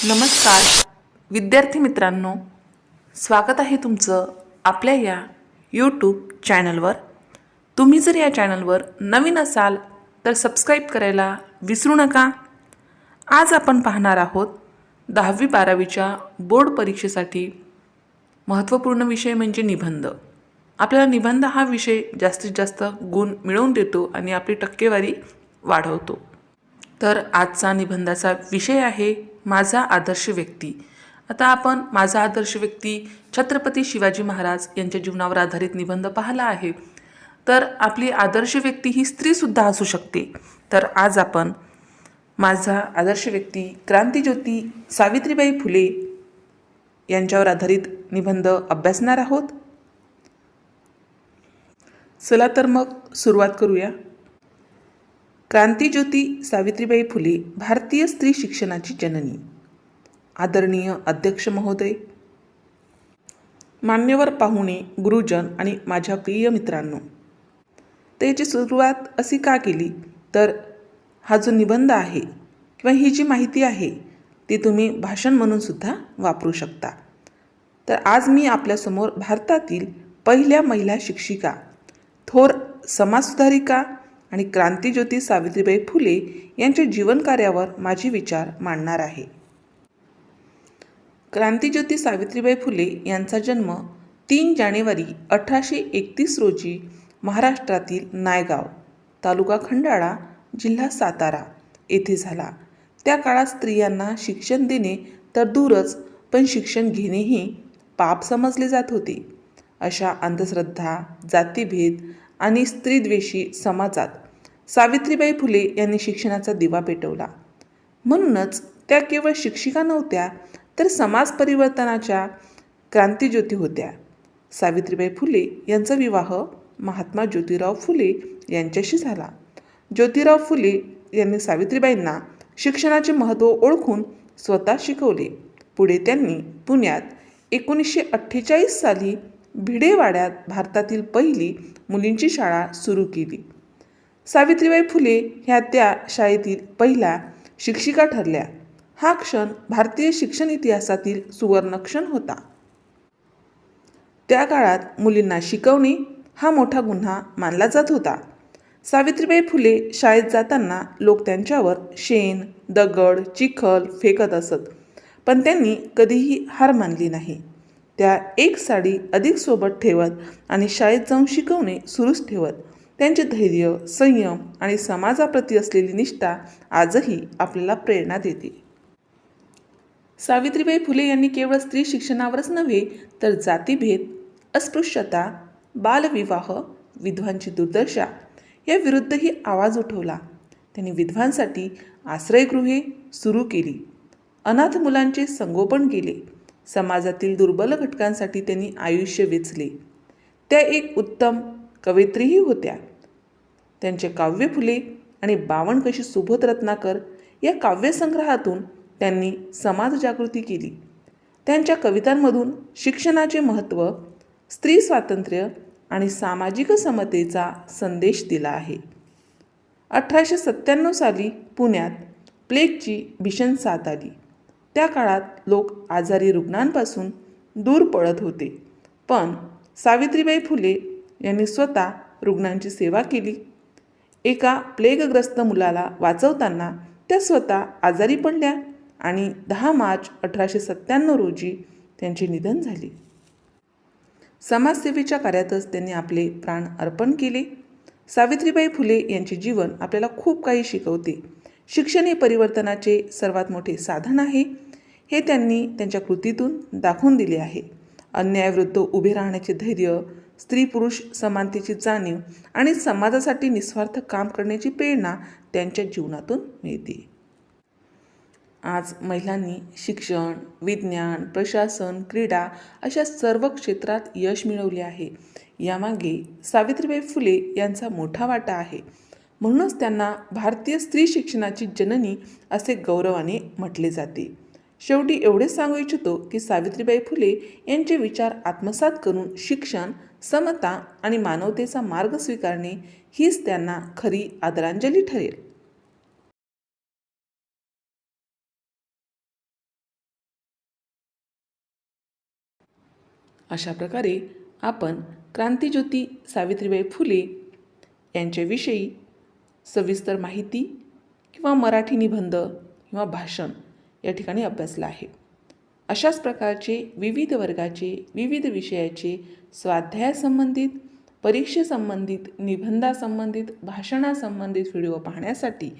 नमस्कार विद्यार्थी मित्रांनो, स्वागत आहे तुमचं आपल्या या यूट्यूब चॅनलवर. तुम्ही जर या चॅनलवर नवीन असाल तर सबस्क्राईब करायला विसरू नका. आज आपण पाहणार आहोत 10वी-12वीच्या बोर्ड परीक्षेसाठी महत्त्वपूर्ण विषय म्हणजे निबंध. आपल्याला निबंध हा विषय जास्तीत जास्त गुण मिळवून देतो आणि आपली टक्केवारी वाढवतो. तर आजचा निबंधाचा विषय आहे माझा आदर्श व्यक्ती. आता आपण माझा आदर्श व्यक्ती छत्रपती शिवाजी महाराज यांच्या जीवनावर आधारित निबंध पाहिला आहे. तर आपली आदर्श व्यक्ती ही स्त्रीसुद्धा असू शकते. तर आज आपण माझा आदर्श व्यक्ती क्रांतिज्योती सावित्रीबाई फुले यांच्यावर आधारित निबंध अभ्यासणार आहोत. चला तर मग सुरुवात करूया. क्रांतिज्योती सावित्रीबाई फुले भारतीय स्त्री शिक्षणाची जननी. आदरणीय अध्यक्ष महोदय, मान्यवर पाहुणे, गुरुजन आणि माझ्या प्रिय मित्रांनो, त्याची सुरुवात अशी का केली तर हा जो निबंध आहे किंवा ही जी माहिती आहे ती तुम्ही भाषण म्हणून सुद्धा वापरू शकता. तर आज मी आपल्यासमोर भारतातील पहिल्या महिला शिक्षिका, थोर समाजसुधारिका आणि क्रांतिज्योती सावित्रीबाई फुले यांच्या जीवनकार्यावर माझे विचार मांडणार आहे. क्रांतिज्योती सावित्रीबाई फुले यांचा जन्म 3 जानेवारी 1831 रोजी महाराष्ट्रातील नायगाव, तालुका खंडाळा, जिल्हा सातारा येथे झाला. त्या काळात स्त्रियांना शिक्षण देणे तर दूरच, पण शिक्षण घेणेही पाप समजले जात होते. अशा अंधश्रद्धा, जातीभेद आणि स्त्रीद्वेषी समाजात सावित्रीबाई फुले यांनी शिक्षणाचा दिवा पेटवला. म्हणूनच त्या केवळ शिक्षिका नव्हत्या तर समाज परिवर्तनाच्या क्रांतिज्योती होत्या. सावित्रीबाई फुले यांचा विवाह महात्मा ज्योतिराव फुले यांच्याशी झाला. ज्योतिराव फुले यांनी सावित्रीबाईंना शिक्षणाचे महत्त्व ओळखून स्वतः शिकवले. पुढे त्यांनी पुण्यात 1948 साली भिडेवाड्यात भारतातील पहिली मुलींची शाळा सुरू केली. सावित्रीबाई फुले ह्या त्या शाळेतील पहिल्या शिक्षिका ठरल्या. हा क्षण भारतीय शिक्षण इतिहासातील सुवर्ण क्षण होता. त्या काळात मुलींना शिकवणे हा मोठा गुन्हा मानला जात होता. सावित्रीबाई फुले शाळेत जाताना लोक त्यांच्यावर शेण, दगड, चिखल फेकत असत, पण त्यांनी कधीही हार मानली नाही. त्या एक साडी अधिक सोबत ठेवत आणि शाळेत जाऊन शिकवणे सुरूच ठेवत. त्यांचे धैर्य, संयम आणि समाजाप्रती असलेली निष्ठा आजही आपल्याला प्रेरणा देते. सावित्रीबाई फुले यांनी केवळ स्त्री शिक्षणावरच नव्हे तर जातीभेद, अस्पृश्यता, बालविवाह, विधवांची दुर्दशा या विरुद्धही आवाज उठवला. त्यांनी विधवांसाठी आश्रयगृहे सुरू केली, अनाथ मुलांचे संगोपन केले, समाजातील दुर्बल घटकांसाठी त्यांनी आयुष्य वेचले. त्या एक उत्तम कवयित्रीही होत्या. त्यांचे काव्य फुले आणि 52 कशी सुबोध रत्नाकर या काव्यसंग्रहातून त्यांनी समाजजागृती केली. त्यांच्या कवितांमधून शिक्षणाचे महत्त्व, स्त्री स्वातंत्र्य आणि सामाजिक समतेचा संदेश दिला आहे. 1897 साली पुण्यात प्लेगची भीषण साथ आली. त्या काळात लोक आजारी रुग्णांपासून दूर पळत होते, पण सावित्रीबाई फुले यांनी स्वतः रुग्णांची सेवा केली. एका प्लेगग्रस्त मुलाला वाचवताना त्या स्वतः आजारी पडल्या आणि 10 मार्च 1897 रोजी त्यांचे निधन झाले. समाजसेवेच्या कार्यातच त्यांनी आपले प्राण अर्पण केले. सावित्रीबाई फुले यांचे जीवन आपल्याला खूप काही शिकवते. शिक्षण हे परिवर्तनाचे सर्वात मोठे साधन आहे, हे त्यांनी त्यांच्या कृतीतून दाखवून दिले आहे. अन्यायाविरुद्ध उभे राहण्याचे धैर्य, स्त्री पुरुष समानतेची जाणीव आणि समाजासाठी निस्वार्थ काम करण्याची प्रेरणा त्यांच्या जीवनातून मिळते. आज महिलांनी शिक्षण, विज्ञान, प्रशासन, क्रीडा अशा सर्व क्षेत्रात यश मिळवले आहे. यामागे सावित्रीबाई फुले यांचा मोठा वाटा आहे. म्हणूनच त्यांना भारतीय स्त्री शिक्षणाची जननी असे गौरवाने म्हटले जाते. शेवटी एवढेच सांगू इच्छितो की सावित्रीबाई फुले यांचे विचार आत्मसात करून शिक्षण, समता आणि मानवतेचा मार्ग स्वीकारणे हीच त्यांना खरी आदरांजली ठरेल. अशा प्रकारे आपण क्रांतिज्योती सावित्रीबाई फुले यांच्याविषयी सविस्तर माहिती किंवा मराठी निबंध किंवा भाषण या ठिकाणी अभ्यासलं आहे. अशाच प्रकारचे विविध वर्गाचे विविध विषयाचे स्वाध्यायासंबंधित, परीक्षेसंबंधित, निबंधासंबंधित, भाषणासंबंधित व्हिडिओ पाहण्यासाठी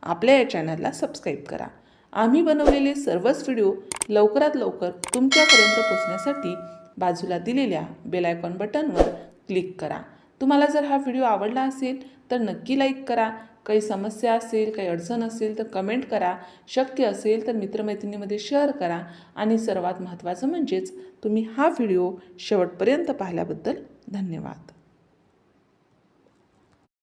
आपल्या या चॅनलला सबस्क्राईब करा. आम्ही बनवलेले सर्वच व्हिडिओ लवकरात लवकर तुमच्यापर्यंत पोहोचण्यासाठी बाजूला दिलेल्या बेल आयकॉन बटनवर क्लिक करा. तुम्हाला जर हा व्हिडिओ आवडला असेल तर नक्की लाईक करा. काही समस्या असेल, काही अडचण असेल तर कमेंट करा. शक्य असेल तर मित्रमैत्रिणींमध्ये शेअर करा. आणि सर्वात महत्त्वाचं म्हणजेच तुम्ही हा व्हिडिओ शेवटपर्यंत पाहिल्याबद्दल धन्यवाद.